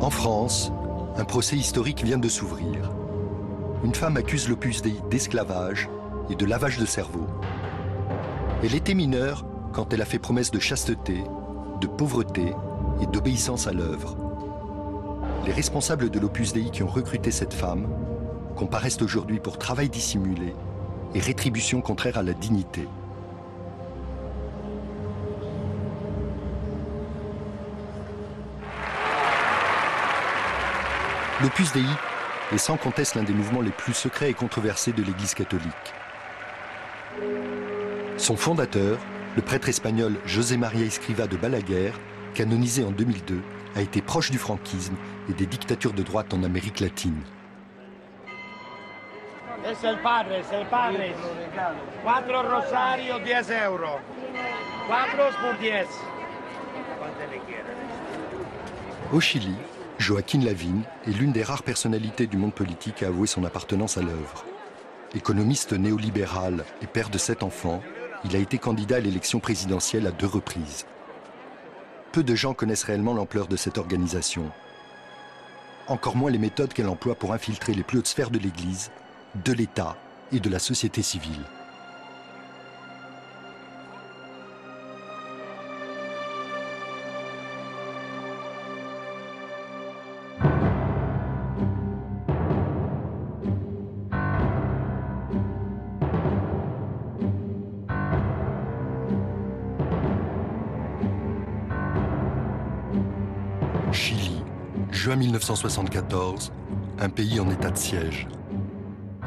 En France, un procès historique vient de s'ouvrir. Une femme accuse l'Opus Dei d'esclavage et de lavage de cerveau. Elle était mineure quand elle a fait promesse de chasteté, de pauvreté et d'obéissance à l'œuvre. Les responsables de l'Opus Dei qui ont recruté cette femme comparaissent aujourd'hui pour travail dissimulé et rétribution contraire à la dignité. L'Opus Dei est sans conteste l'un des mouvements les plus secrets et controversés de l'Église catholique. Son fondateur, le prêtre espagnol José María Escrivá de Balaguer, canonisé en 2002, a été proche du franquisme et des dictatures de droite en Amérique latine. Es el padre, es el padre. 4 rosarios, 10 euros. 4 por 10. Au Chili, Joaquín Lavín est l'une des rares personnalités du monde politique à avouer son appartenance à l'œuvre. Économiste néolibéral et père de 7 enfants, il a été candidat à l'élection présidentielle à 2 reprises. Peu de gens connaissent réellement l'ampleur de cette organisation. Encore moins les méthodes qu'elle emploie pour infiltrer les plus hautes sphères de l'Église, de l'État et de la société civile. Chili, juin 1974, un pays en état de siège.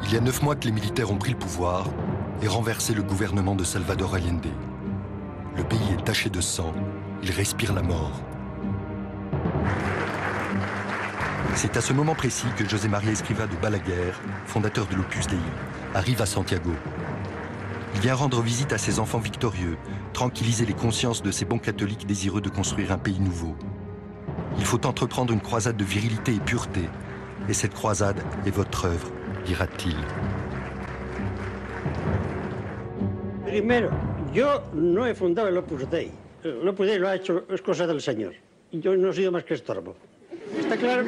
Il y a 9 mois que les militaires ont pris le pouvoir et renversé le gouvernement de Salvador Allende. Le pays est taché de sang, il respire la mort. C'est à ce moment précis que José María Escrivá de Balaguer, fondateur de l'Opus Dei, arrive à Santiago. Il vient rendre visite à ses enfants victorieux, tranquilliser les consciences de ces bons catholiques désireux de construire un pays nouveau. Il faut entreprendre une croisade de virilité et pureté, et cette croisade est votre œuvre, dira-t-il. Primero, yo no he fundado el Opus Dei. El Opus Dei lo ha hecho, es cosa del Señor. Y yo no he sido más que estorbo. ¿Está claro?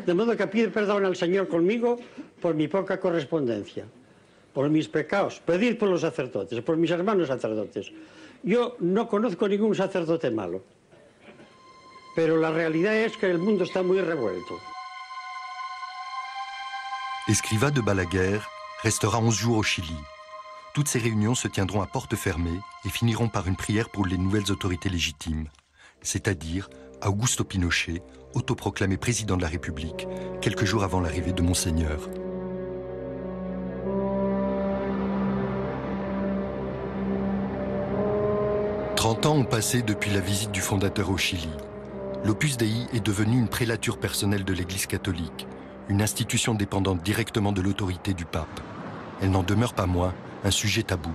De modo que pido perdón al Señor conmigo por mi poca correspondencia, por mis pecados. Pedid por los sacerdotes, por mis hermanos sacerdotes. Yo no conozco ningún sacerdote malo. Pero la realidad es que el mundo está muy revuelto. Escrivá de Balaguer restera 11 jours au Chili. Toutes ces réunions se tiendront à porte fermée et finiront par une prière pour les nouvelles autorités légitimes, c'est-à-dire Augusto Pinochet, autoproclamé président de la République, quelques jours avant l'arrivée de Monseigneur. « 30 ans ont passé depuis la visite du fondateur au Chili. L'Opus Dei est devenu une prélature personnelle de l'Église catholique, une institution dépendante directement de l'autorité du pape. Elle n'en demeure pas moins un sujet tabou.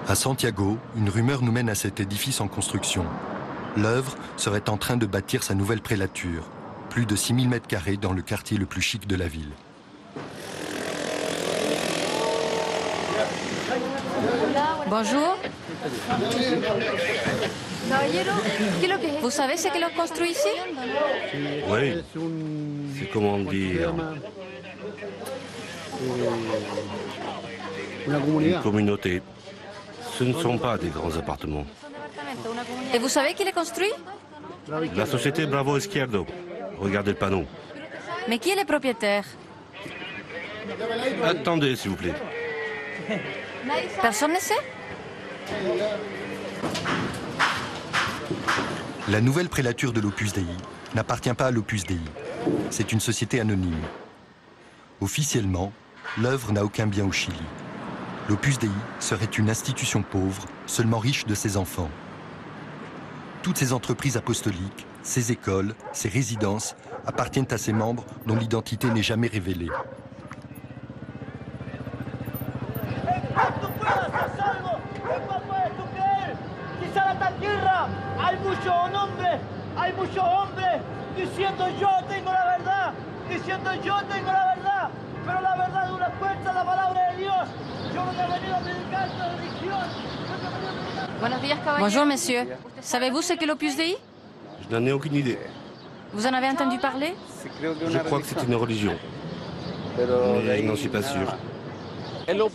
À Santiago, une rumeur nous mène à cet édifice en construction. L'œuvre serait en train de bâtir sa nouvelle prélature, plus de 6000 mètres carrés dans le quartier le plus chic de la ville. Bonjour. Vous savez ce que l'on construit ici? Oui, c'est comment dire... Une communauté. Ce ne sont pas des grands appartements. Et vous savez qui les construit? La société Bravo Izquierdo. Regardez le panneau. Mais qui est le propriétaire? Attendez, s'il vous plaît. Personne ne sait? La nouvelle prélature de l'Opus Dei n'appartient pas à l'Opus Dei. C'est une société anonyme. Officiellement, l'œuvre n'a aucun bien au Chili. L'Opus Dei serait une institution pauvre, seulement riche de ses enfants. Toutes ces entreprises apostoliques, ces écoles, ces résidences appartiennent à ses membres dont l'identité n'est jamais révélée. Bonjour, monsieur. Savez-vous ce qu'est l'Opus Dei? Je n'en ai aucune idée. Vous en avez entendu parler? Je crois que c'est une religion, mais je n'en suis pas sûr.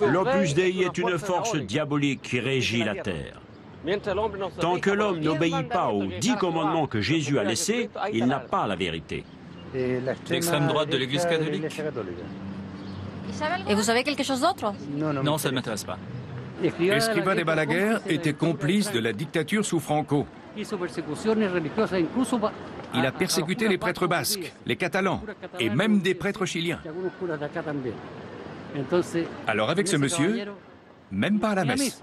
L'Opus Dei est une force diabolique qui régit la terre. Tant que l'homme n'obéit pas aux 10 commandements que Jésus a laissés, il n'a pas la vérité. L'extrême droite de l'Église catholique? Et vous savez quelque chose d'autre? Non, ça ne m'intéresse pas. Escrivá de Balaguer était complice de la dictature sous Franco. Il a persécuté les prêtres basques, les catalans et même des prêtres chiliens. Alors avec ce monsieur, même pas à la messe.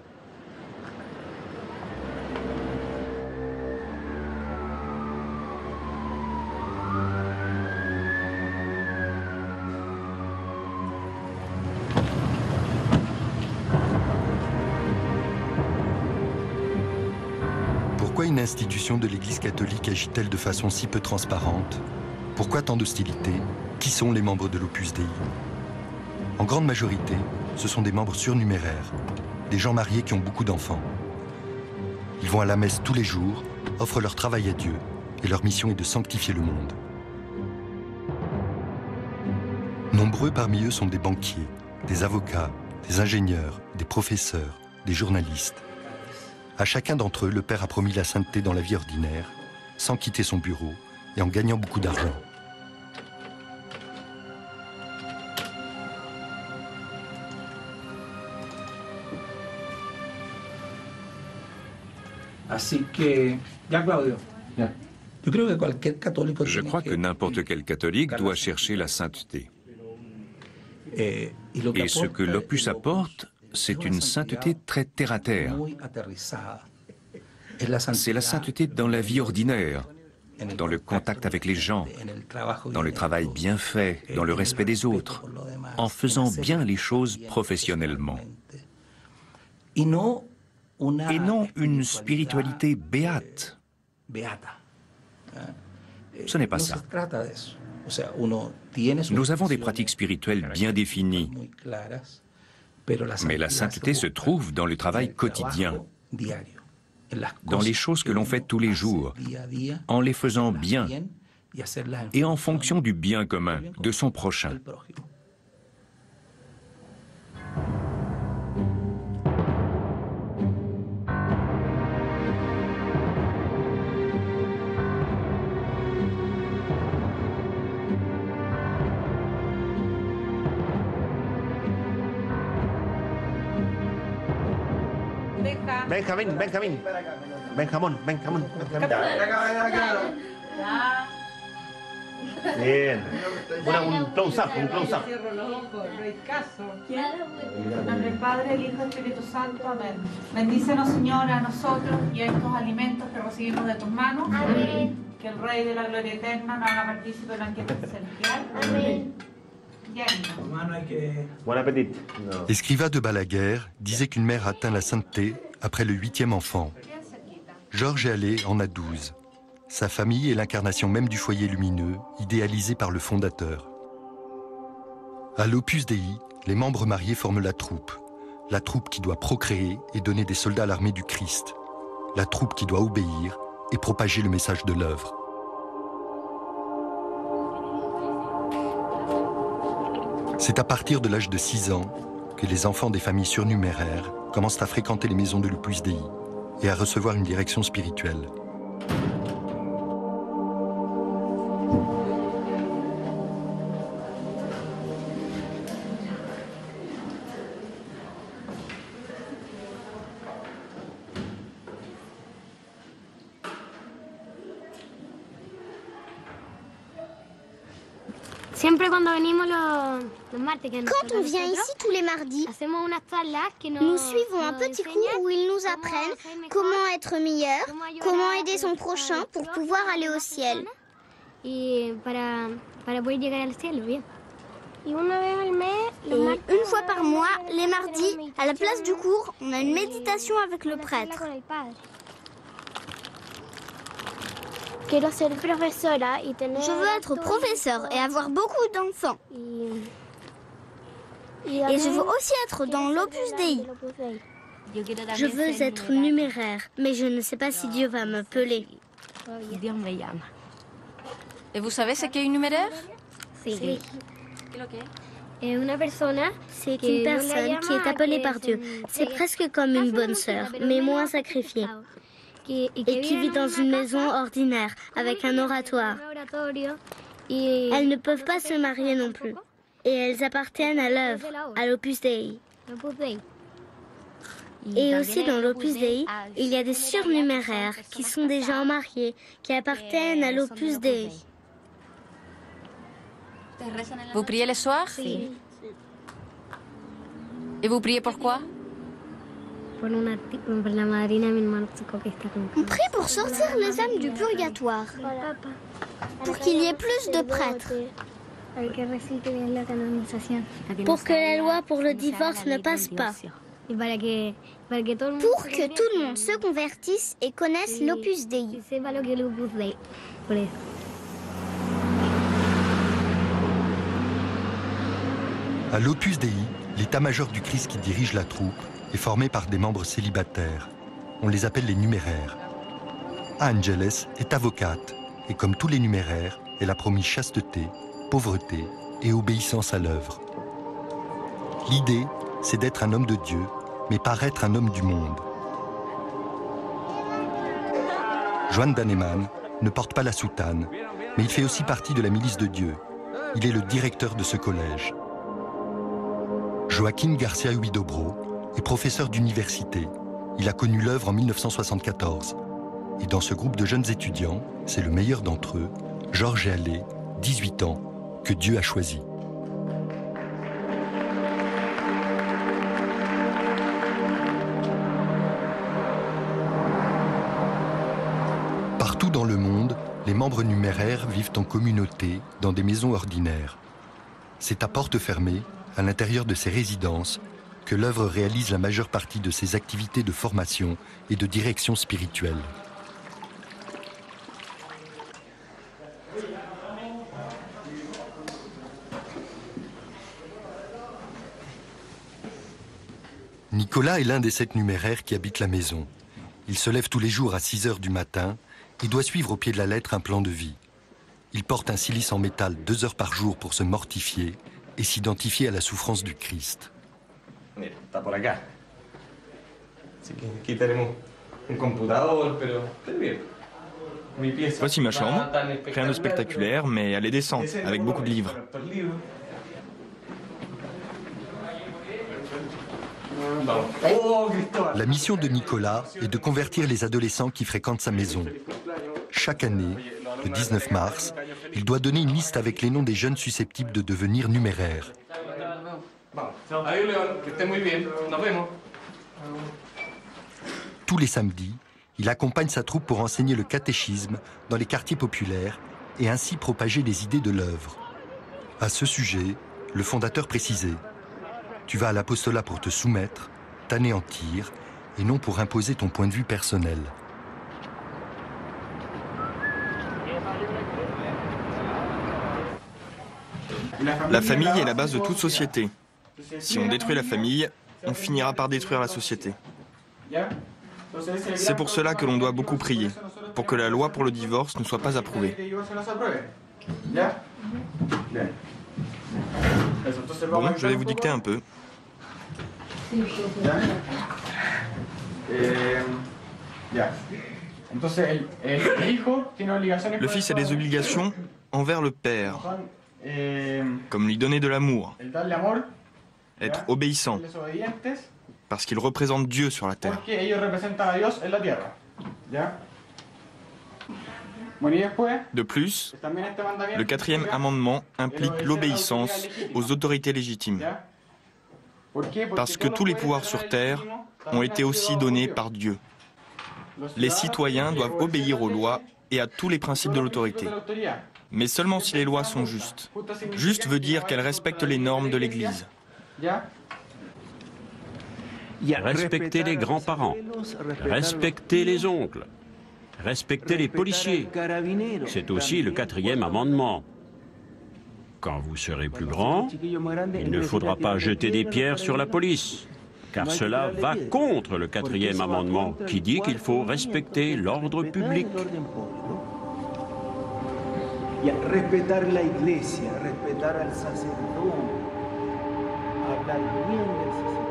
Pourquoi une institution de l'Église catholique agit-elle de façon si peu transparente? Pourquoi tant d'hostilité? Qui sont les membres de l'Opus Dei? En grande majorité, ce sont des membres surnuméraires, des gens mariés qui ont beaucoup d'enfants. Ils vont à la messe tous les jours, offrent leur travail à Dieu, et leur mission est de sanctifier le monde. Nombreux parmi eux sont des banquiers, des avocats, des ingénieurs, des professeurs, des journalistes. À chacun d'entre eux, le Père a promis la sainteté dans la vie ordinaire, sans quitter son bureau et en gagnant beaucoup d'argent. Je crois que n'importe quel catholique doit chercher la sainteté. Et ce que l'Opus apporte, c'est une sainteté très terre-à-terre. C'est la sainteté dans la vie ordinaire, dans le contact avec les gens, dans le travail bien fait, dans le respect des autres, en faisant bien les choses professionnellement. Et non une spiritualité béate. Ce n'est pas ça. Nous avons des pratiques spirituelles bien définies, mais la sainteté se trouve dans le travail quotidien, dans les choses que l'on fait tous les jours, en les faisant bien et en fonction du bien commun, de son prochain. Benjamin, Benjamin. Benjamón, Benjamón. Bien. Un close-up, un close-up. Nombre del Padre, el Hijo y el Espíritu Santo. Amén. Bendícenos, Señor, a nosotros y a estos alimentos que recibimos de tus manos. Amén. Que el Rey de la Gloria Eterna nos haga partícipe del banquete celestial. Amén. Bon appétit. Escrivá de Balaguer disait qu'une mère atteint la sainteté après le 8e enfant. Georges Allais en a 12. Sa famille est l'incarnation même du foyer lumineux, idéalisé par le fondateur. À l'Opus Dei, les membres mariés forment la troupe qui doit procréer et donner des soldats à l'armée du Christ, la troupe qui doit obéir et propager le message de l'œuvre. C'est à partir de l'âge de 6 ans que les enfants des familles surnuméraires commencent à fréquenter les maisons de l'Opus Dei et à recevoir une direction spirituelle. Quand on vient ici tous les mardis, nous suivons un petit cours où ils nous apprennent comment être meilleur, comment aider son prochain pour pouvoir aller au ciel. Et une fois par mois, les mardis, à la place du cours, on a une méditation avec le prêtre. Je veux être professeur et avoir beaucoup d'enfants. Et je veux aussi être dans l'Opus Dei. Je veux être numéraire, mais je ne sais pas si Dieu va m'appeler. Et vous savez ce qu'est une numéraire? Oui. C'est une personne qui est appelée par Dieu. C'est presque comme une bonne sœur, mais moins sacrifiée. Et qui vit dans une maison ordinaire, avec un oratoire. Elles ne peuvent pas se marier non plus. Et elles appartiennent à l'œuvre, à l'Opus Dei. Et aussi dans l'Opus Dei, il y a des surnuméraires qui sont des gens mariés, qui appartiennent à l'Opus Dei. Vous priez le soir? Oui. Et vous priez pourquoi? On prie pour sortir les âmes du purgatoire, pour qu'il y ait plus de prêtres, pour que la loi pour le divorce ne passe pas, pour que tout le monde se convertisse et connaisse l'Opus Dei. À l'Opus Dei, l'état-major du Christ qui dirige la troupe est formé par des membres célibataires. On les appelle les numéraires. Angeles est avocate et comme tous les numéraires, elle a promis chasteté, pauvreté et obéissance à l'œuvre. L'idée, c'est d'être un homme de Dieu, mais paraître un homme du monde. Joan Daneman ne porte pas la soutane, mais il fait aussi partie de la milice de Dieu. Il est le directeur de ce collège. Joaquín García Huidobro est professeur d'université. Il a connu l'œuvre en 1974. Et dans ce groupe de jeunes étudiants, c'est le meilleur d'entre eux, Jorge Allais, 18 ans, que Dieu a choisi. Partout dans le monde, les membres numéraires vivent en communauté dans des maisons ordinaires. C'est à porte fermée, à l'intérieur de ces résidences, que l'œuvre réalise la majeure partie de ses activités de formation et de direction spirituelle. Nicolas est l'un des 7 numéraires qui habitent la maison. Il se lève tous les jours à 6 heures du matin et doit suivre au pied de la lettre un plan de vie. Il porte un cilice en métal 2 heures par jour pour se mortifier et s'identifier à la souffrance du Christ. Voici ma chambre, rien de spectaculaire, mais elle est décente, avec beaucoup de livres. La mission de Nicolas est de convertir les adolescents qui fréquentent sa maison. Chaque année, le 19 mars, il doit donner une liste avec les noms des jeunes susceptibles de devenir numéraires. Tous les samedis, il accompagne sa troupe pour enseigner le catéchisme dans les quartiers populaires et ainsi propager les idées de l'œuvre. À ce sujet, le fondateur précisait « Tu vas à l'apostolat pour te soumettre, t'anéantir, et non pour imposer ton point de vue personnel. » La famille est la base de toute société. Si on détruit la famille, on finira par détruire la société. C'est pour cela que l'on doit beaucoup prier, pour que la loi pour le divorce ne soit pas approuvée. Bon, je vais vous dicter un peu. Le fils a des obligations envers le père, comme lui donner de l'amour, être obéissant, parce qu'il représente Dieu sur la terre. De plus, le 4e amendement implique l'obéissance aux autorités légitimes, parce que tous les pouvoirs sur terre ont été aussi donnés par Dieu. Les citoyens doivent obéir aux lois et à tous les principes de l'autorité, mais seulement si les lois sont justes. Juste veut dire qu'elles respectent les normes de l'Église. Respecter les grands-parents, respecter les oncles, respecter les policiers. C'est aussi le 4e amendement. Quand vous serez plus grand, il ne faudra pas jeter des pierres sur la police, car cela va contre le 4e amendement qui dit qu'il faut respecter l'ordre public. y respetar la iglesia, respetar al sacerdote, hablar bien del sacerdote.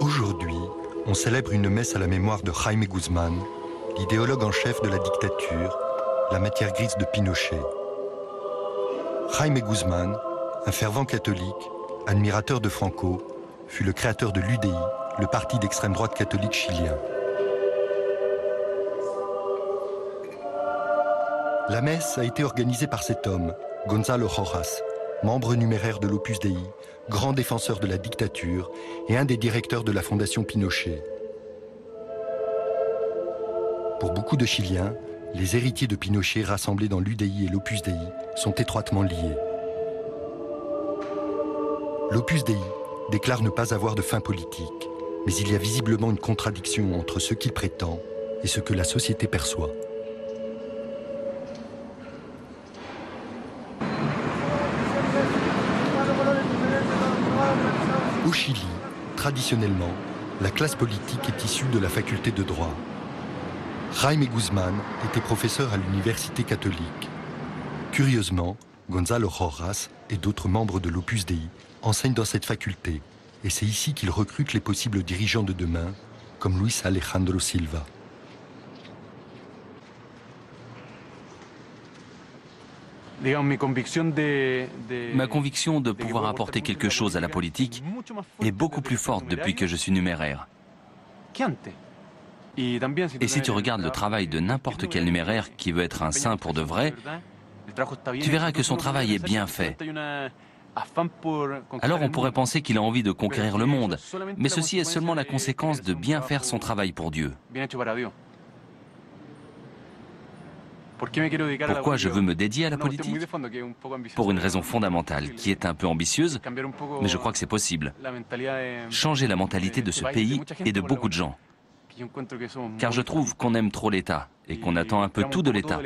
Aujourd'hui, on célèbre une messe à la mémoire de Jaime Guzmán, l'idéologue en chef de la dictature, la matière grise de Pinochet. Jaime Guzmán, un fervent catholique, admirateur de Franco, fut le créateur de l'UDI, le parti d'extrême droite catholique chilien. La messe a été organisée par cet homme, Gonzalo Rojas, membre numéraire de l'Opus Dei, grand défenseur de la dictature et un des directeurs de la Fondation Pinochet. Pour beaucoup de Chiliens, les héritiers de Pinochet rassemblés dans l'UDI et l'Opus Dei sont étroitement liés. L'Opus Dei déclare ne pas avoir de fin politique, mais il y a visiblement une contradiction entre ce qu'il prétend et ce que la société perçoit. Au Chili, traditionnellement, la classe politique est issue de la faculté de droit. Jaime Guzmán était professeur à l'université catholique. Curieusement, Gonzalo Rojas et d'autres membres de l'Opus Dei enseignent dans cette faculté, et c'est ici qu'ils recrutent les possibles dirigeants de demain, comme Luis Alejandro Silva. Ma conviction de pouvoir apporter quelque chose à la politique est beaucoup plus forte depuis que je suis numéraire. Et si tu regardes le travail de n'importe quel numéraire qui veut être un saint pour de vrai, tu verras que son travail est bien fait. Alors on pourrait penser qu'il a envie de conquérir le monde, mais ceci est seulement la conséquence de bien faire son travail pour Dieu. Pourquoi je veux me dédier à la politique? Pour une raison fondamentale, qui est un peu ambitieuse, mais je crois que c'est possible. Changer la mentalité de ce pays et de beaucoup de gens. Car je trouve qu'on aime trop l'État et qu'on attend un peu tout de l'État,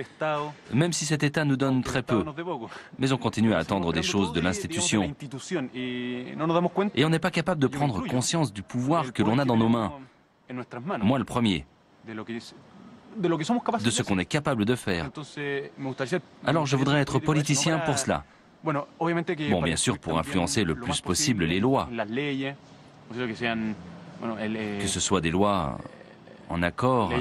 même si cet État nous donne très peu. Mais on continue à attendre des choses de l'institution. Et on n'est pas capable de prendre conscience du pouvoir que l'on a dans nos mains. Moi le premier. De ce qu'on est capable de faire. Alors je voudrais être politicien pour cela. Bon, bien sûr, pour influencer le plus possible les lois. Que ce soit des lois en accord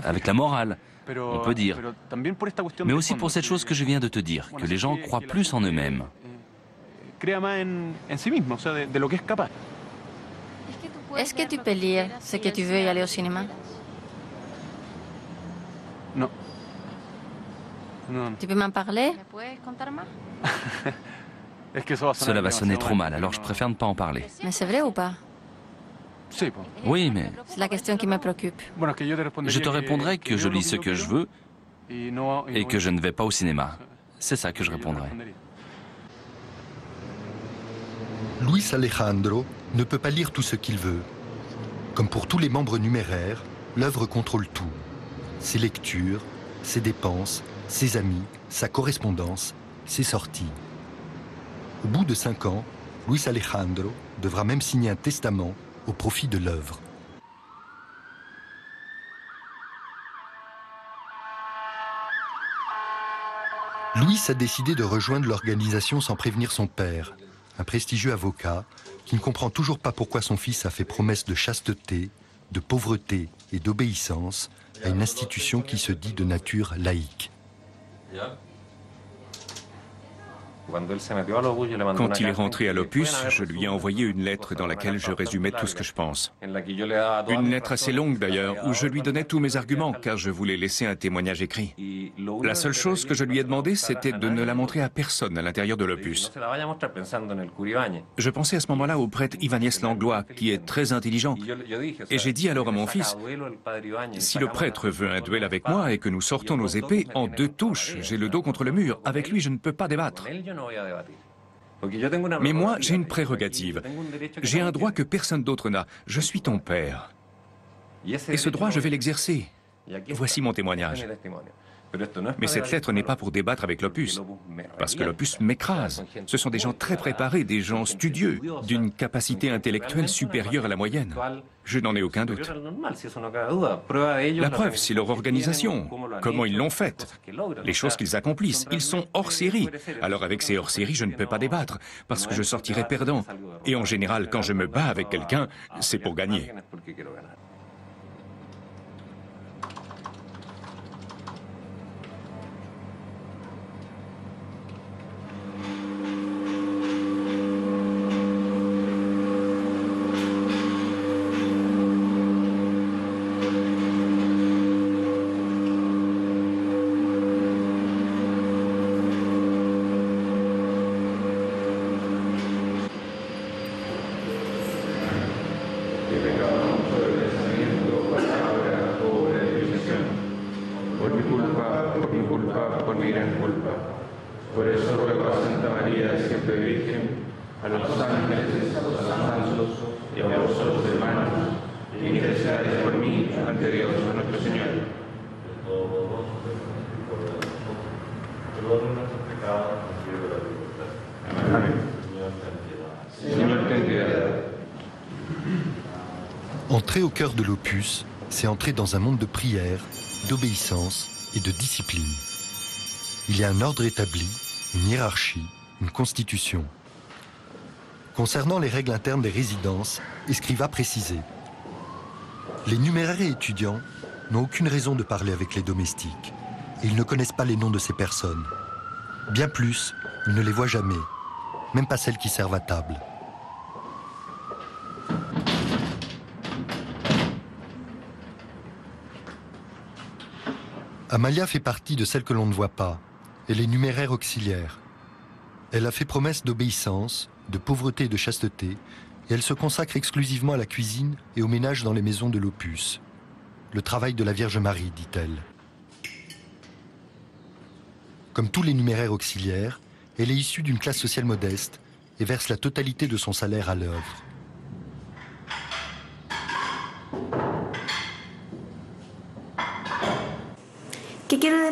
avec la morale, on peut dire. Mais aussi pour cette chose que je viens de te dire, que les gens croient plus en eux-mêmes. Est-ce que tu peux lire ce que tu veux et aller au cinéma? Non. Tu peux m'en parler? Cela va sonner trop mal, alors je préfère ne pas en parler. Mais c'est vrai ou pas? Oui, mais... C'est la question qui me préoccupe. Je te répondrai que je lis ce que je veux et que je ne vais pas au cinéma. C'est ça que je répondrai. Luis Alejandro ne peut pas lire tout ce qu'il veut. Comme pour tous les membres numéraires, l'œuvre contrôle tout. Ses lectures, ses dépenses, ses amis, sa correspondance, ses sorties. Au bout de 5 ans, Luis Alejandro devra même signer un testament au profit de l'œuvre. Luis a décidé de rejoindre l'organisation sans prévenir son père, un prestigieux avocat qui ne comprend toujours pas pourquoi son fils a fait promesse de chasteté, de pauvreté et d'obéissance à une institution qui se dit de nature laïque. Quand il est rentré à l'Opus, je lui ai envoyé une lettre dans laquelle je résumais tout ce que je pense. Une lettre assez longue d'ailleurs, où je lui donnais tous mes arguments, car je voulais laisser un témoignage écrit. La seule chose que je lui ai demandé, c'était de ne la montrer à personne à l'intérieur de l'Opus. Je pensais à ce moment-là au prêtre Ibáñez Langlois, qui est très intelligent. Et j'ai dit alors à mon fils, si le prêtre veut un duel avec moi et que nous sortons nos épées, en 2 touches, j'ai le dos contre le mur. Avec lui, je ne peux pas débattre. Mais moi, j'ai une prérogative. J'ai un droit que personne d'autre n'a. Je suis ton père. Et ce droit, je vais l'exercer. Voici mon témoignage. Mais cette lettre n'est pas pour débattre avec l'Opus, parce que l'Opus m'écrase. Ce sont des gens très préparés, des gens studieux, d'une capacité intellectuelle supérieure à la moyenne. Je n'en ai aucun doute. La preuve, c'est leur organisation, comment ils l'ont faite, les choses qu'ils accomplissent. Ils sont hors série. Alors avec ces hors série, je ne peux pas débattre, parce que je sortirai perdant. Et en général, quand je me bats avec quelqu'un, c'est pour gagner. Entrer au cœur de l'Opus, c'est entrer dans un monde de prière, d'obéissance et de discipline. Il y a un ordre établi, une hiérarchie, une constitution. Concernant les règles internes des résidences, Escrivá précisait: les numéraires et étudiants n'ont aucune raison de parler avec les domestiques, et ils ne connaissent pas les noms de ces personnes. Bien plus, ils ne les voient jamais, même pas celles qui servent à table. Amalia fait partie de celles que l'on ne voit pas. Elle est numéraire auxiliaire. Elle a fait promesse d'obéissance, de pauvreté et de chasteté, et elle se consacre exclusivement à la cuisine et au ménage dans les maisons de l'Opus. Le travail de la Vierge Marie, dit-elle. Comme tous les numéraires auxiliaires, elle est issue d'une classe sociale modeste et verse la totalité de son salaire à l'œuvre.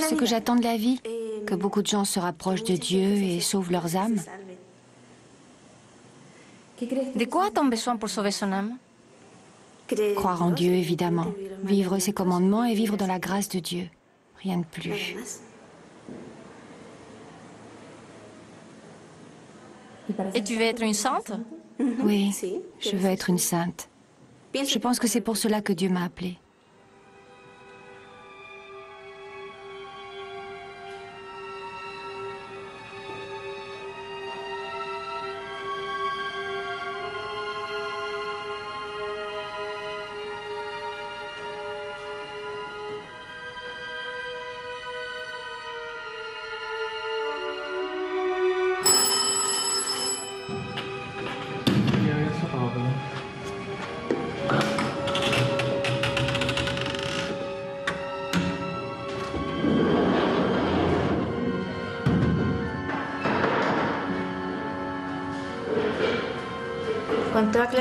Ce que j'attends de la vie, que beaucoup de gens se rapprochent de Dieu et sauvent leurs âmes. De quoi as-tu besoin pour sauver son âme? Croire en Dieu, évidemment. Vivre ses commandements et vivre dans la grâce de Dieu. Rien de plus. Et tu veux être une sainte? Oui, je veux être une sainte. Je pense que c'est pour cela que Dieu m'a appelée.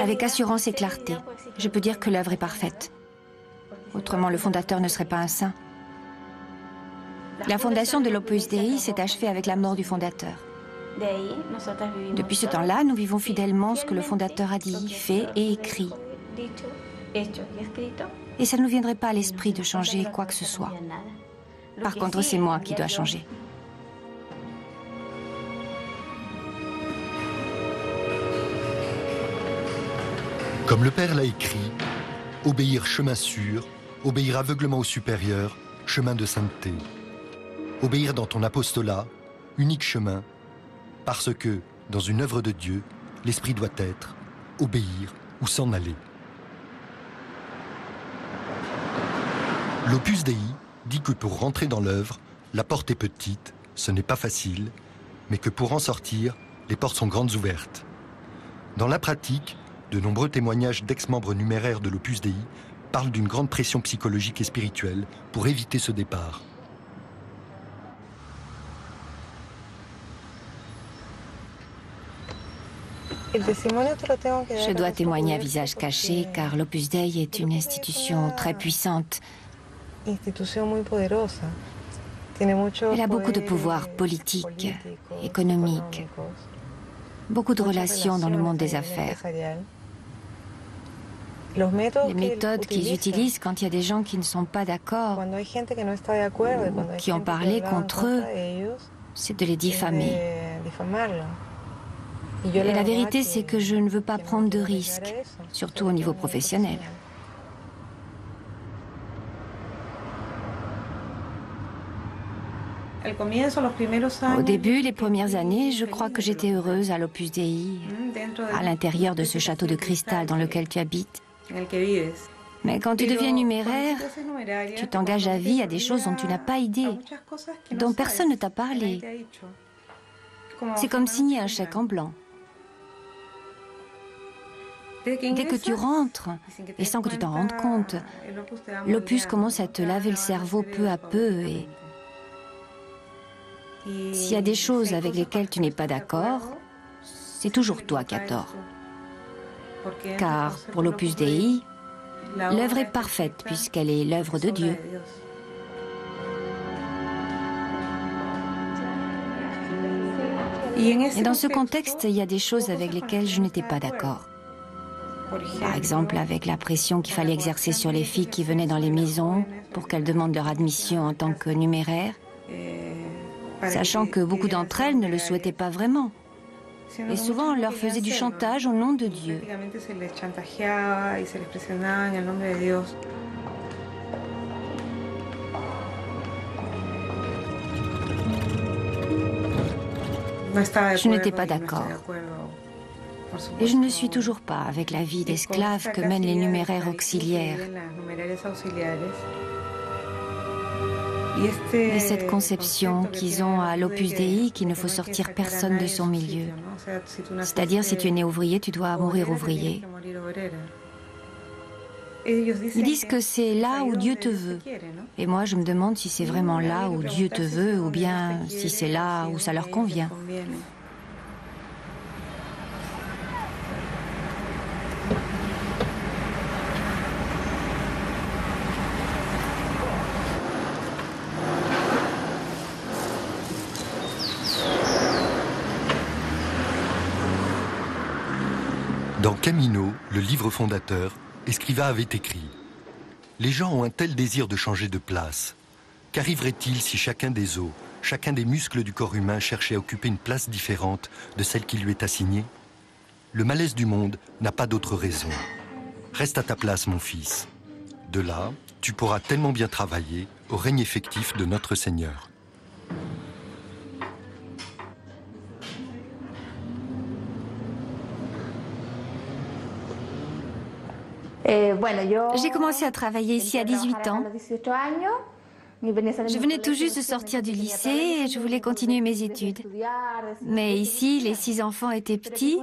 Avec assurance et clarté, je peux dire que l'œuvre est parfaite. Autrement, le fondateur ne serait pas un saint. La fondation de l'Opus Dei s'est achevée avec la mort du fondateur. Depuis ce temps-là, nous vivons fidèlement ce que le fondateur a dit, fait et écrit. Et ça ne nous viendrait pas à l'esprit de changer quoi que ce soit. Par contre, c'est moi qui dois changer. Comme le Père l'a écrit, obéir chemin sûr, obéir aveuglement au supérieur, chemin de sainteté. Obéir dans ton apostolat, unique chemin, parce que, dans une œuvre de Dieu, l'esprit doit être, obéir ou s'en aller. L'Opus Dei dit que pour rentrer dans l'œuvre, la porte est petite, ce n'est pas facile, mais que pour en sortir, les portes sont grandes ouvertes. Dans la pratique, de nombreux témoignages d'ex-membres numéraires de l'Opus Dei parlent d'une grande pression psychologique et spirituelle pour éviter ce départ. Je dois témoigner à visage caché car l'Opus Dei est une institution très puissante. Elle a beaucoup de pouvoir politique, économique, beaucoup de relations dans le monde des affaires. Les méthodes qu'ils utilisent quand il y a des gens qui ne sont pas d'accord, qui ont parlé contre eux, c'est de les diffamer. Et la vérité, c'est que je ne veux pas prendre de risques, surtout au niveau professionnel. Au début, les premières années, je crois que j'étais heureuse à l'Opus Dei, à l'intérieur de ce château de cristal dans lequel tu habites. Mais quand tu deviens numéraire, tu t'engages à vie à des choses dont tu n'as pas idée, dont personne ne t'a parlé. C'est comme signer un chèque en blanc. Dès que tu rentres, et sans que tu t'en rendes compte, l'Opus commence à te laver le cerveau peu à peu et... S'il y a des choses avec lesquelles tu n'es pas d'accord, c'est toujours toi qui as tort. Car pour l'Opus Dei, l'œuvre est parfaite puisqu'elle est l'œuvre de Dieu. Et dans ce contexte, il y a des choses avec lesquelles je n'étais pas d'accord. Par exemple, avec la pression qu'il fallait exercer sur les filles qui venaient dans les maisons pour qu'elles demandent leur admission en tant que numéraires, sachant que beaucoup d'entre elles ne le souhaitaient pas vraiment. Et souvent, on leur faisait du chantage au nom de Dieu. Je n'étais pas d'accord. Et je ne suis toujours pas avec la vie d'esclave que mènent les numéraires auxiliaires. Et cette conception qu'ils ont à l'Opus Dei qu'il ne faut sortir personne de son milieu. C'est-à-dire, si tu es né ouvrier, tu dois mourir ouvrier. Ils disent que c'est là où Dieu te veut. Et moi, je me demande si c'est vraiment là où Dieu te veut ou bien si c'est là où ça leur convient. Dans Camino, le livre fondateur, Escrivá avait écrit « Les gens ont un tel désir de changer de place. Qu'arriverait-il si chacun des os, chacun des muscles du corps humain cherchait à occuper une place différente de celle qui lui est assignée? Le malaise du monde n'a pas d'autre raison. Reste à ta place, mon fils. De là, tu pourras tellement bien travailler au règne effectif de notre Seigneur. » J'ai commencé à travailler ici à 18 ans. Je venais tout juste de sortir du lycée et je voulais continuer mes études. Mais ici, les 6 enfants étaient petits.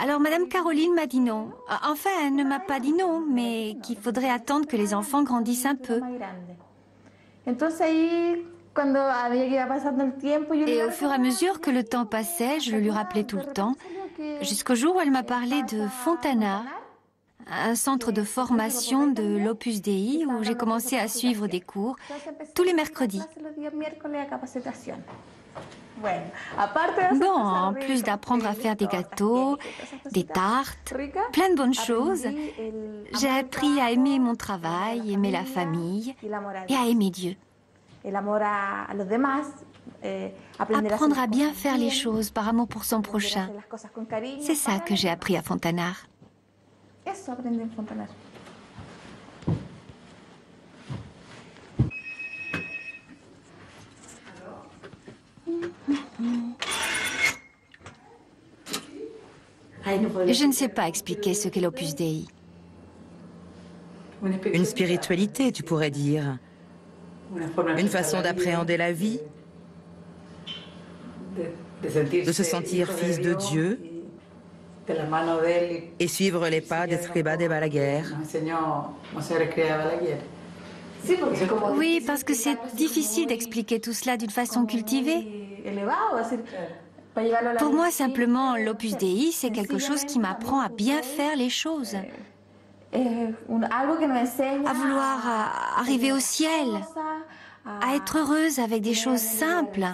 Alors Madame Caroline m'a dit non. Enfin, elle ne m'a pas dit non, mais qu'il faudrait attendre que les enfants grandissent un peu. Et au fur et à mesure que le temps passait, je le lui rappelais tout le temps, jusqu'au jour où elle m'a parlé de Fontana, un centre de formation de l'Opus Dei où j'ai commencé à suivre des cours tous les mercredis. Bon, en plus d'apprendre à faire des gâteaux, des tartes, plein de bonnes choses, j'ai appris à aimer mon travail, aimer la famille et à aimer Dieu. Apprendre à bien faire les choses par amour pour son prochain. C'est ça que j'ai appris à Fontanar. Eso aprendí en Fontanar. Je ne sais pas expliquer ce qu'est l'Opus Dei. Une spiritualité, tu pourrais dire. Une façon d'appréhender la vie, de se sentir fils de Dieu et suivre les pas d'Escrivá de Balaguer. Oui, parce que c'est difficile d'expliquer tout cela d'une façon cultivée. Pour moi, simplement, l'Opus Dei, c'est quelque chose qui m'apprend à bien faire les choses. À vouloir arriver au ciel, à être heureuse avec des choses simples.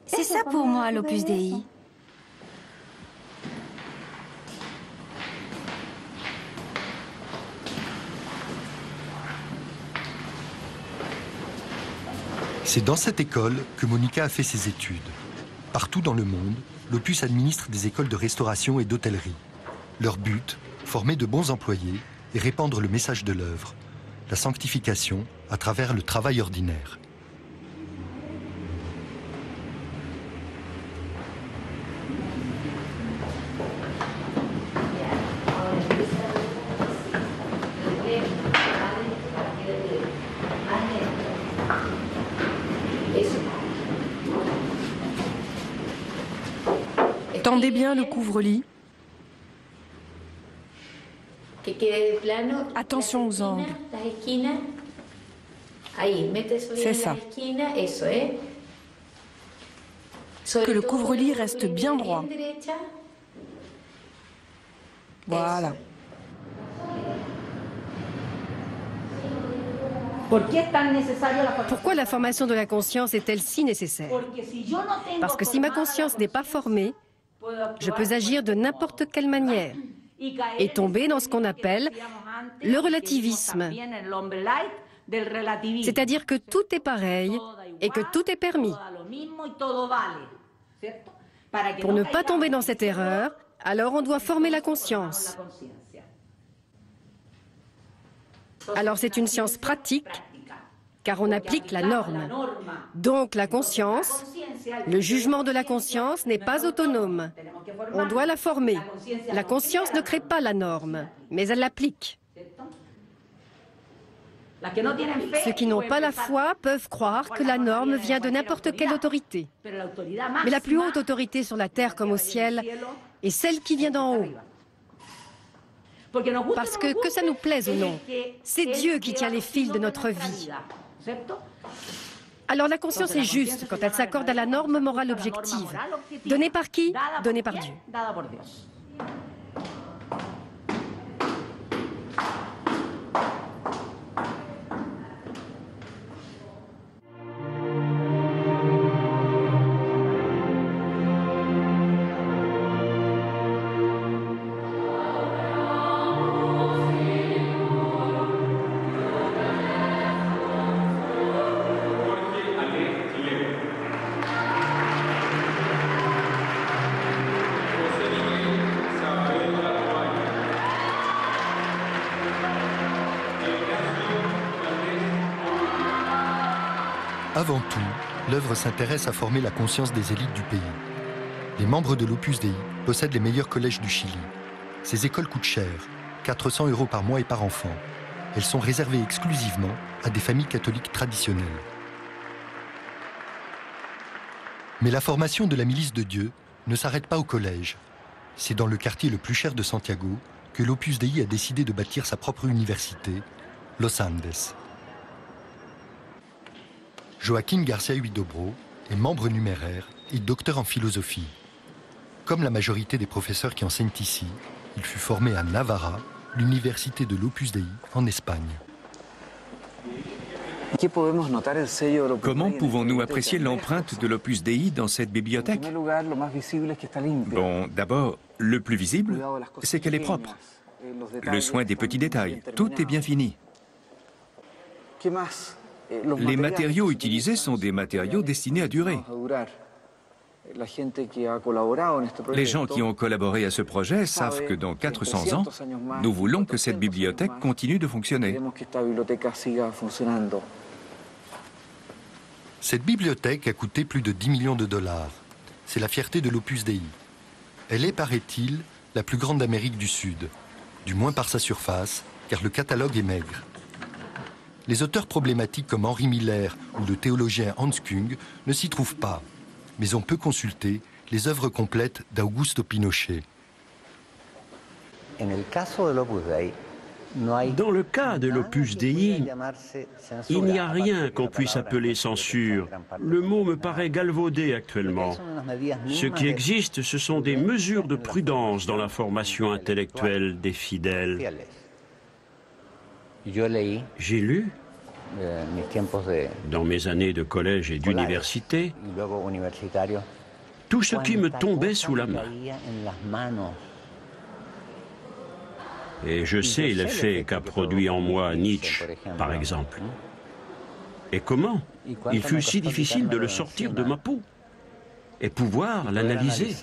C'est ça pour moi, l'Opus Dei. C'est dans cette école que Monica a fait ses études. Partout dans le monde, l'Opus administre des écoles de restauration et d'hôtellerie. Leur but, former de bons employés et répandre le message de l'œuvre, la sanctification à travers le travail ordinaire. Tendez bien le couvre-lit. Attention aux angles. C'est ça. Que le couvre-lit reste bien droit. Voilà. Pourquoi la formation de la conscience est-elle si nécessaire? Parce que si ma conscience n'est pas formée, je peux agir de n'importe quelle manière et tomber dans ce qu'on appelle le relativisme. C'est-à-dire que tout est pareil et que tout est permis. Pour ne pas tomber dans cette erreur, alors on doit former la conscience. Alors c'est une science pratique, car on applique la norme. Donc la conscience, le jugement de la conscience n'est pas autonome. On doit la former. La conscience ne crée pas la norme, mais elle l'applique. Ceux qui n'ont pas la foi peuvent croire que la norme vient de n'importe quelle autorité. Mais la plus haute autorité sur la terre comme au ciel est celle qui vient d'en haut. Parce que ça nous plaise ou non, c'est Dieu qui tient les fils de notre vie. Alors la conscience est juste quand elle s'accorde à la norme morale objective. Donnée par qui? Donnée par Dieu. Avant tout, l'œuvre s'intéresse à former la conscience des élites du pays. Les membres de l'Opus Dei possèdent les meilleurs collèges du Chili. Ces écoles coûtent cher, 400 € par mois et par enfant. Elles sont réservées exclusivement à des familles catholiques traditionnelles. Mais la formation de la milice de Dieu ne s'arrête pas au collège. C'est dans le quartier le plus cher de Santiago que l'Opus Dei a décidé de bâtir sa propre université, Los Andes. Joaquín García Huidobro est membre numéraire et docteur en philosophie. Comme la majorité des professeurs qui enseignent ici, il fut formé à Navarra, l'université de l'Opus Dei en Espagne. Comment pouvons-nous apprécier l'empreinte de l'Opus Dei dans cette bibliothèque? Bon, d'abord, le plus visible, c'est qu'elle est propre. Le soin des petits détails, tout est bien fini. Les matériaux utilisés sont des matériaux destinés à durer. Les gens qui ont collaboré à ce projet savent que dans 400 ans, nous voulons que cette bibliothèque continue de fonctionner. Cette bibliothèque a coûté plus de 10 millions de $. C'est la fierté de l'Opus Dei. Elle est, paraît-il, la plus grande d'Amérique du Sud, du moins par sa surface, car le catalogue est maigre. Les auteurs problématiques comme Henri Miller ou le théologien Hans Küng ne s'y trouvent pas, mais on peut consulter les œuvres complètes d'Augusto Pinochet. Dans le cas de l'Opus Dei, il n'y a rien qu'on puisse appeler censure. Le mot me paraît galvaudé actuellement. Ce qui existe, ce sont des mesures de prudence dans la formation intellectuelle des fidèles. J'ai lu, dans mes années de collège et d'université, tout ce qui me tombait sous la main. Et je sais l'effet qu'a produit en moi Nietzsche, par exemple. Et comment il fut si difficile de le sortir de ma peau et pouvoir l'analyser.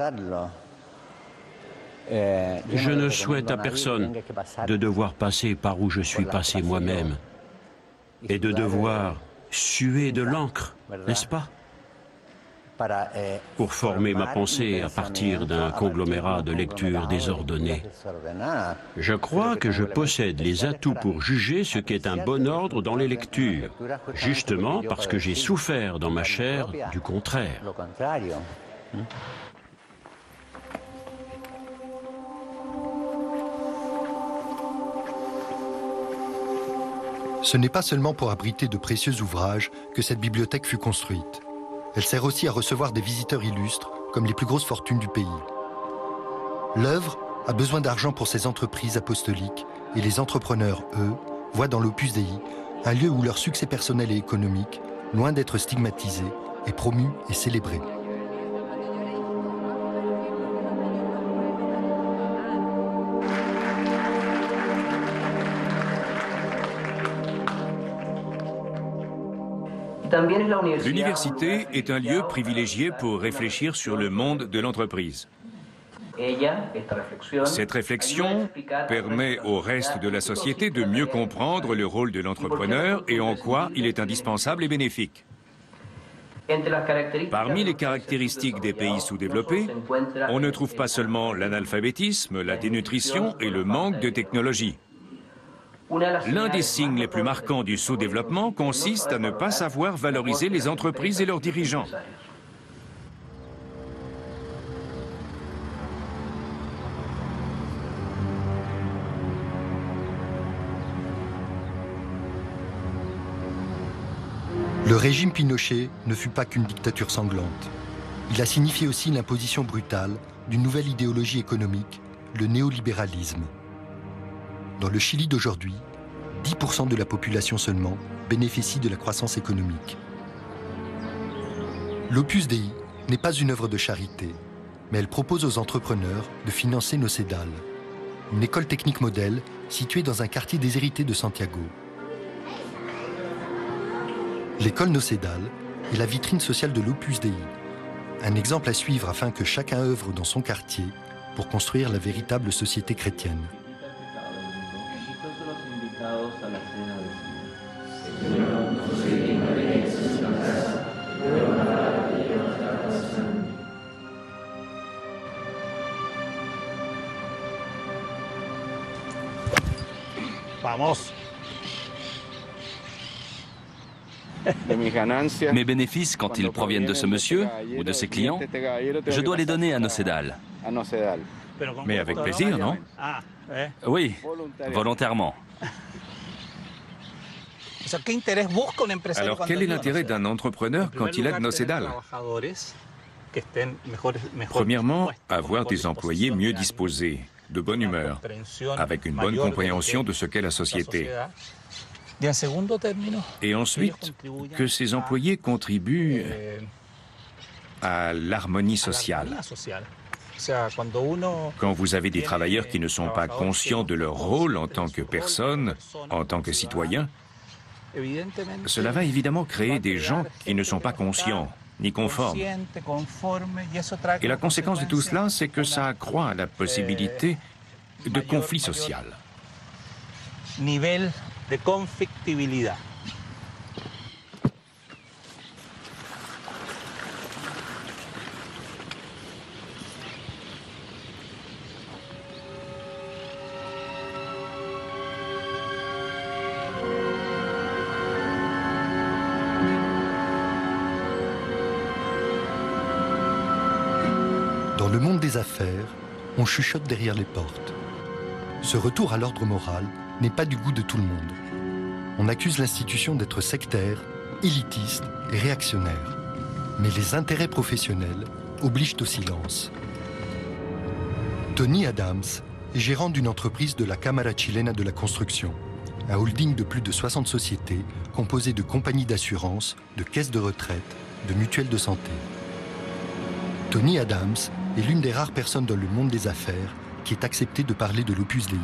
Je ne souhaite à personne de devoir passer par où je suis passé moi-même et de devoir suer de l'encre, n'est-ce pas? Pour former ma pensée à partir d'un conglomérat de lectures désordonnées. Je crois que je possède les atouts pour juger ce qu'est un bon ordre dans les lectures, justement parce que j'ai souffert dans ma chair du contraire. Ce n'est pas seulement pour abriter de précieux ouvrages que cette bibliothèque fut construite. Elle sert aussi à recevoir des visiteurs illustres, comme les plus grosses fortunes du pays. L'œuvre a besoin d'argent pour ses entreprises apostoliques, et les entrepreneurs, eux, voient dans l'Opus Dei un lieu où leur succès personnel et économique, loin d'être stigmatisé, est promu et célébré. L'université est un lieu privilégié pour réfléchir sur le monde de l'entreprise. Cette réflexion permet au reste de la société de mieux comprendre le rôle de l'entrepreneur et en quoi il est indispensable et bénéfique. Parmi les caractéristiques des pays sous-développés, on ne trouve pas seulement l'analphabétisme, la dénutrition et le manque de technologie. L'un des signes les plus marquants du sous-développement consiste à ne pas savoir valoriser les entreprises et leurs dirigeants. Le régime Pinochet ne fut pas qu'une dictature sanglante. Il a signifié aussi l'imposition brutale d'une nouvelle idéologie économique, le néolibéralisme. Dans le Chili d'aujourd'hui, 10% de la population seulement bénéficie de la croissance économique. L'Opus Dei n'est pas une œuvre de charité, mais elle propose aux entrepreneurs de financer Nocedal, une école technique modèle située dans un quartier déshérité de Santiago. L'école Nocedal est la vitrine sociale de l'Opus Dei, un exemple à suivre afin que chacun œuvre dans son quartier pour construire la véritable société chrétienne. Vamos. Mes bénéfices, quand ils proviennent de ce monsieur ou de ses clients, je dois les donner à Nocedal. Mais avec plaisir, non? Oui, volontairement. Alors quel est l'intérêt d'un entrepreneur quand il aide Nocedal? Premièrement, avoir des employés mieux disposés, de bonne humeur, avec une bonne compréhension de ce qu'est la société. Et ensuite, que ces employés contribuent à l'harmonie sociale. Quand vous avez des travailleurs qui ne sont pas conscients de leur rôle en tant que personne, en tant que citoyen, cela va évidemment créer des gens qui ne sont pas conscients ni conformes. Et la conséquence de tout cela, c'est que ça accroît la possibilité de conflit social. Nivel de conflictibilidad. Dans le monde des affaires, on chuchote derrière les portes. Ce retour à l'ordre moral n'est pas du goût de tout le monde. On accuse l'institution d'être sectaire, élitiste et réactionnaire. Mais les intérêts professionnels obligent au silence. Tony Adams est gérant d'une entreprise de la Cámara Chilena de la Construction, un holding de plus de 60 sociétés composé de compagnies d'assurance, de caisses de retraite, de mutuelles de santé. Tony Adams est l'une des rares personnes dans le monde des affaires qui est acceptée de parler de l'Opus Dei.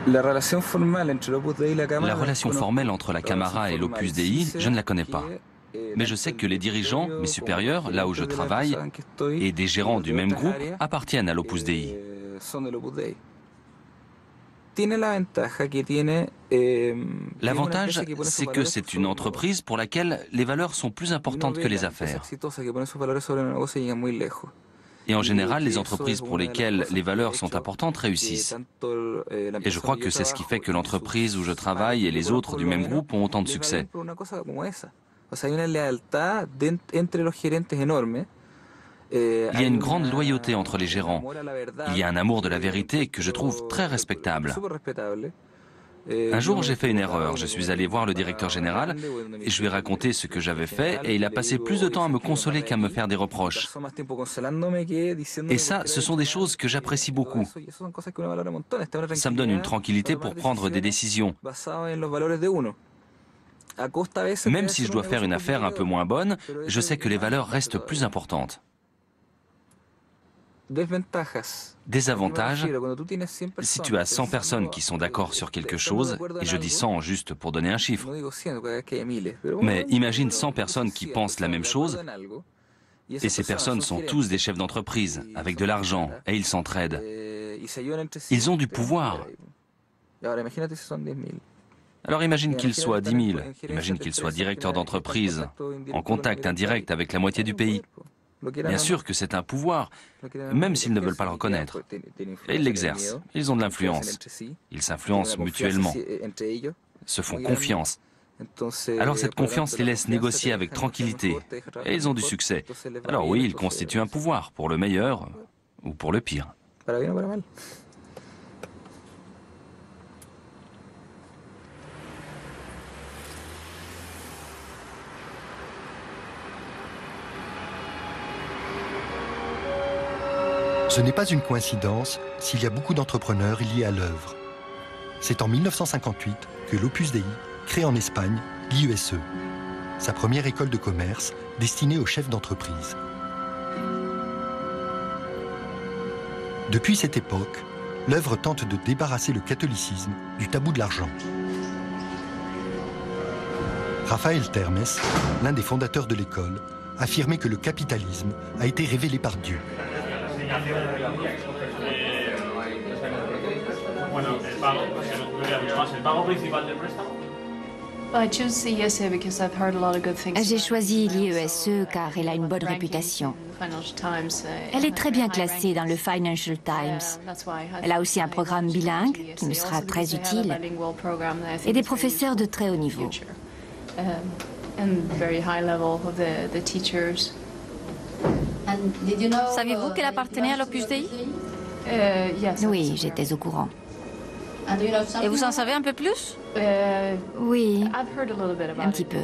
La relation formelle entre la Cámara et l'Opus Dei, je ne la connais pas. Mais je sais que les dirigeants, mes supérieurs, là où je travaille, et des gérants du même groupe appartiennent à l'Opus Dei. L'avantage, c'est que c'est une entreprise pour laquelle les valeurs sont plus importantes que les affaires. Et en général, les entreprises pour lesquelles les valeurs sont importantes réussissent. Et je crois que c'est ce qui fait que l'entreprise où je travaille et les autres du même groupe ont autant de succès. Il y a une grande loyauté entre les gérants. Il y a un amour de la vérité que je trouve très respectable. Un jour, j'ai fait une erreur. Je suis allé voir le directeur général et je lui ai raconté ce que j'avais fait et il a passé plus de temps à me consoler qu'à me faire des reproches. Et ça, ce sont des choses que j'apprécie beaucoup. Ça me donne une tranquillité pour prendre des décisions. Même si je dois faire une affaire un peu moins bonne, je sais que les valeurs restent plus importantes. Désavantage, si tu as 100 personnes qui sont d'accord sur quelque chose, et je dis 100 juste pour donner un chiffre, mais imagine 100 personnes qui pensent la même chose, et ces personnes sont tous des chefs d'entreprise, avec de l'argent, et ils s'entraident. Ils ont du pouvoir. Alors imagine qu'ils soient 10 000, imagine qu'ils soient directeurs d'entreprise, en contact indirect avec la moitié du pays. Bien sûr que c'est un pouvoir, même s'ils ne veulent pas le reconnaître. Et ils l'exercent, ils ont de l'influence. Ils s'influencent mutuellement, se font confiance. Alors cette confiance les laisse négocier avec tranquillité, et ils ont du succès. Alors oui, ils constituent un pouvoir, pour le meilleur ou pour le pire. Ce n'est pas une coïncidence s'il y a beaucoup d'entrepreneurs liés à l'œuvre. C'est en 1958 que l'Opus Dei crée en Espagne l'IESE, sa première école de commerce destinée aux chefs d'entreprise. Depuis cette époque, l'œuvre tente de débarrasser le catholicisme du tabou de l'argent. Rafael Termes, l'un des fondateurs de l'école, affirmait que le capitalisme a été révélé par Dieu. J'ai choisi l'IESE car elle a une bonne réputation. Elle est très bien classée dans le Financial Times. Elle a aussi un programme bilingue qui me sera très utile et des professeurs de très haut niveau. Saviez-vous qu'elle appartenait à l'Opus Dei? Oui, j'étais au courant. Et vous en savez un peu plus? Oui, un petit peu.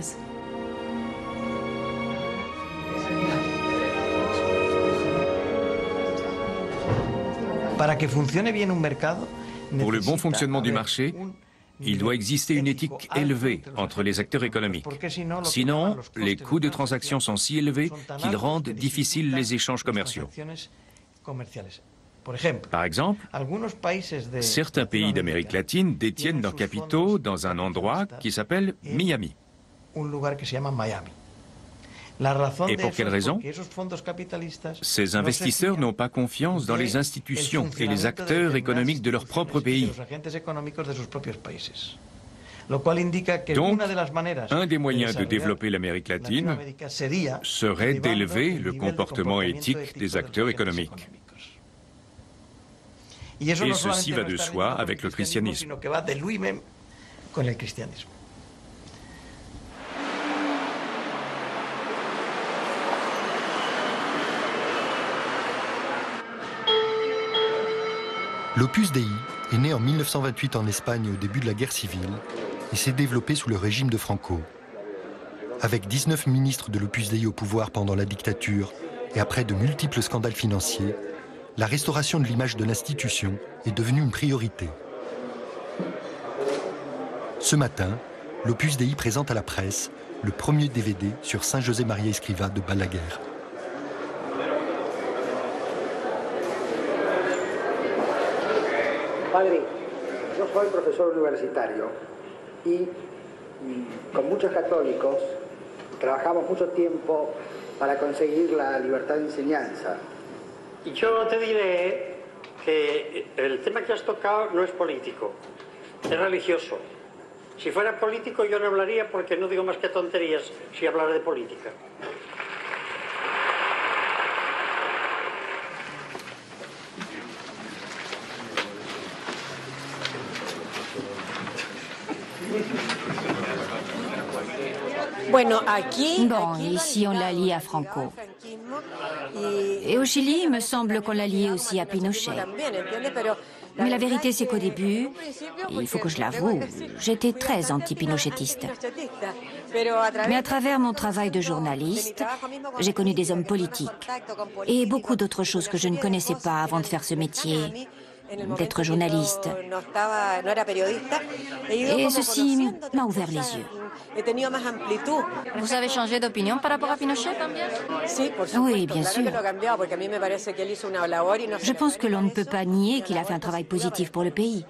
Pour le bon fonctionnement du marché, il doit exister une éthique élevée entre les acteurs économiques. Sinon, les coûts de transaction sont si élevés qu'ils rendent difficiles les échanges commerciaux. Par exemple, certains pays d'Amérique latine détiennent leurs capitaux dans un endroit qui s'appelle Miami. Et pour quelle raison? Ces investisseurs n'ont pas confiance dans les institutions et les acteurs économiques de leur propre pays. Donc, un des moyens de développer l'Amérique latine serait d'élever le comportement éthique des acteurs économiques. Et ceci va de soi avec le christianisme. L'Opus Dei est né en 1928 en Espagne au début de la guerre civile et s'est développé sous le régime de Franco. Avec 19 ministres de l'Opus Dei au pouvoir pendant la dictature et après de multiples scandales financiers, la restauration de l'image de l'institution est devenue une priorité. Ce matin, l'Opus Dei présente à la presse le premier DVD sur Saint José María Escrivá de Balaguer. Padre, yo soy profesor universitario y con muchos católicos trabajamos mucho tiempo para conseguir la libertad de enseñanza. Y yo te diré que el tema que has tocado no es político, es religioso. Si fuera político yo no hablaría porque no digo más que tonterías si hablara de política. Bon, ici on l'a lié à Franco. Et au Chili, il me semble qu'on l'a lié aussi à Pinochet. Mais la vérité, c'est qu'au début, il faut que je l'avoue, j'étais très anti-pinochetiste. Mais à travers mon travail de journaliste, j'ai connu des hommes politiques et beaucoup d'autres choses que je ne connaissais pas avant de faire ce métier, d'être journaliste. Et ceci m'a ouvert les yeux. Vous avez changé d'opinion par rapport à Pinochet? Oui, bien sûr. Je pense que l'on ne peut pas nier qu'il a fait un travail positif pour le pays.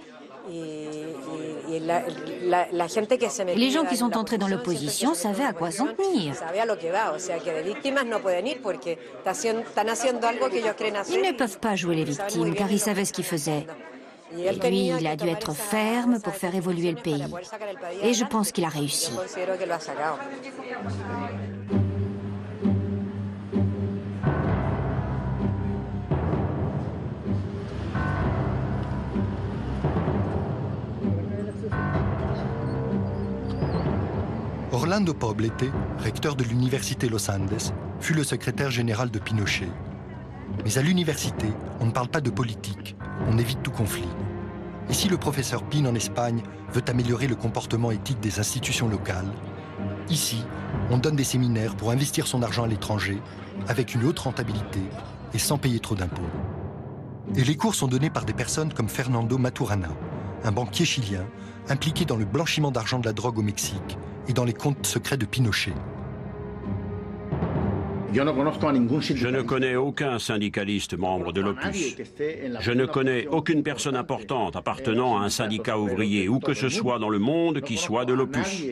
Les gens qui sont entrés dans l'opposition savaient à quoi s'en tenir. Ils ne peuvent pas jouer les victimes car ils savaient ce qu'ils faisaient. Et lui, il a dû être ferme pour faire évoluer le pays. Et je pense qu'il a réussi. Orlando Poblete, recteur de l'université Los Andes, fut le secrétaire général de Pinochet. Mais à l'université, on ne parle pas de politique, on évite tout conflit. Et si le professeur Pin en Espagne veut améliorer le comportement éthique des institutions locales, ici, on donne des séminaires pour investir son argent à l'étranger, avec une haute rentabilité et sans payer trop d'impôts. Et les cours sont donnés par des personnes comme Fernando Maturana, un banquier chilien impliqué dans le blanchiment d'argent de la drogue au Mexique et dans les comptes secrets de Pinochet. Je ne connais aucun syndicaliste membre de l'Opus. Je ne connais aucune personne importante appartenant à un syndicat ouvrier, où que ce soit dans le monde qui soit de l'Opus.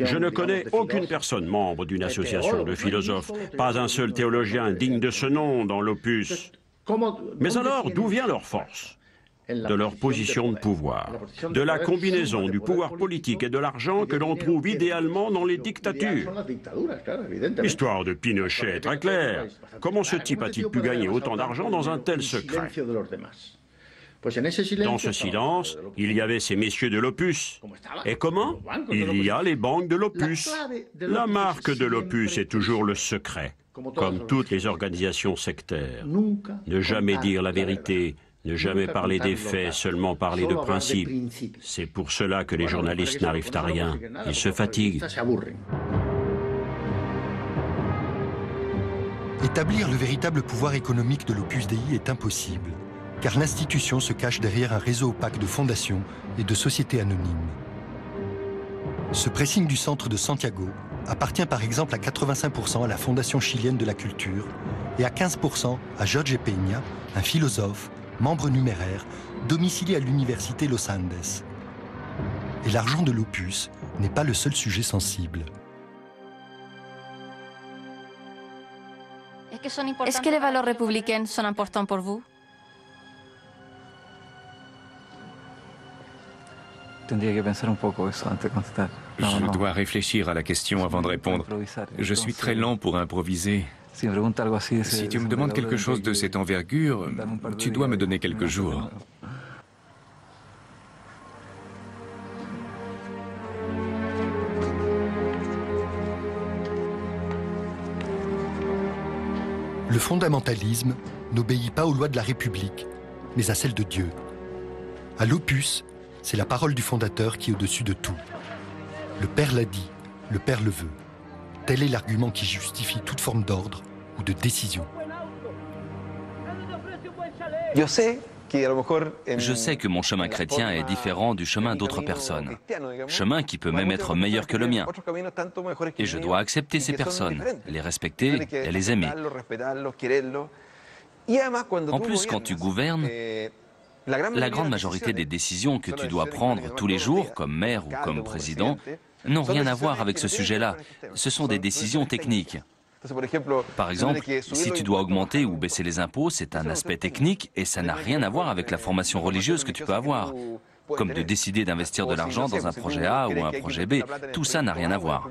Je ne connais aucune personne membre d'une association de philosophes, pas un seul théologien digne de ce nom dans l'Opus. Mais alors, d'où vient leur force ? De leur position de pouvoir, de la combinaison du pouvoir politique et de l'argent que l'on trouve idéalement dans les dictatures. L'histoire de Pinochet est très claire. Comment ce type a-t-il pu gagner autant d'argent dans un tel secret? Dans ce silence, il y avait ces messieurs de l'Opus. Et comment? Il y a les banques de l'Opus. La marque de l'Opus est toujours le secret, comme toutes les organisations sectaires. Ne jamais dire la vérité, ne jamais parler des faits, seulement parler de principes. C'est pour cela que les journalistes n'arrivent à rien. Ils se fatiguent. Établir le véritable pouvoir économique de l'Opus Dei est impossible, car l'institution se cache derrière un réseau opaque de fondations et de sociétés anonymes. Ce pressing du centre de Santiago appartient par exemple à 85% à la Fondation chilienne de la culture et à 15% à Jorge Peña, un philosophe, membre numéraire, domicilié à l'université Los Andes. Et l'argent de l'Opus n'est pas le seul sujet sensible. Est-ce que les valeurs républicaines sont importantes pour vous? Je dois réfléchir à la question avant de répondre. Je suis très lent pour improviser. Si tu me demandes quelque chose de cette envergure, tu dois me donner quelques jours. Le fondamentalisme n'obéit pas aux lois de la République, mais à celle de Dieu. À l'Opus, c'est la parole du fondateur qui est au-dessus de tout. Le Père l'a dit, le Père le veut. Tel est l'argument qui justifie toute forme d'ordre ou de décision. Je sais que mon chemin chrétien est différent du chemin d'autres personnes. Chemin qui peut même être meilleur que le mien. Et je dois accepter ces personnes, les respecter et les aimer. En plus, quand tu gouvernes, la grande majorité des décisions que tu dois prendre tous les jours, comme maire ou comme président, n'ont rien à voir avec ce sujet-là. Ce sont des décisions techniques. Par exemple, si tu dois augmenter ou baisser les impôts, c'est un aspect technique et ça n'a rien à voir avec la formation religieuse que tu peux avoir. Comme de décider d'investir de l'argent dans un projet A ou un projet B, tout ça n'a rien à voir.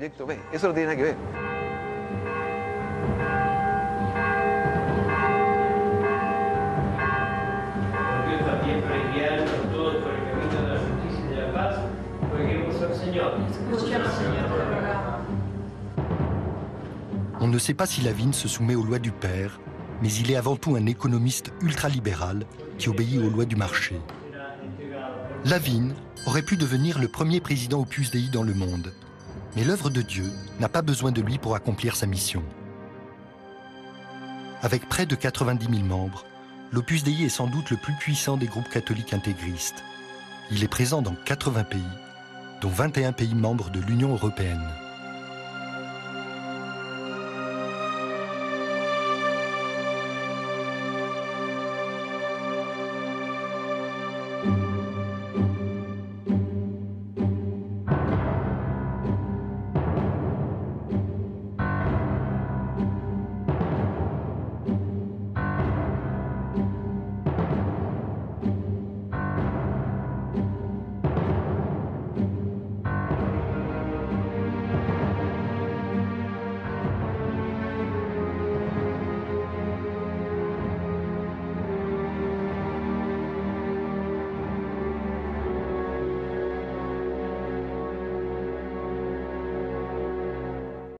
On ne sait pas si Lavigne se soumet aux lois du Père, mais il est avant tout un économiste ultralibéral qui obéit aux lois du marché. Lavigne aurait pu devenir le premier président Opus Dei dans le monde, mais l'œuvre de Dieu n'a pas besoin de lui pour accomplir sa mission. Avec près de 90 000 membres, l'Opus Dei est sans doute le plus puissant des groupes catholiques intégristes. Il est présent dans 80 pays, dont 21 pays membres de l'Union européenne.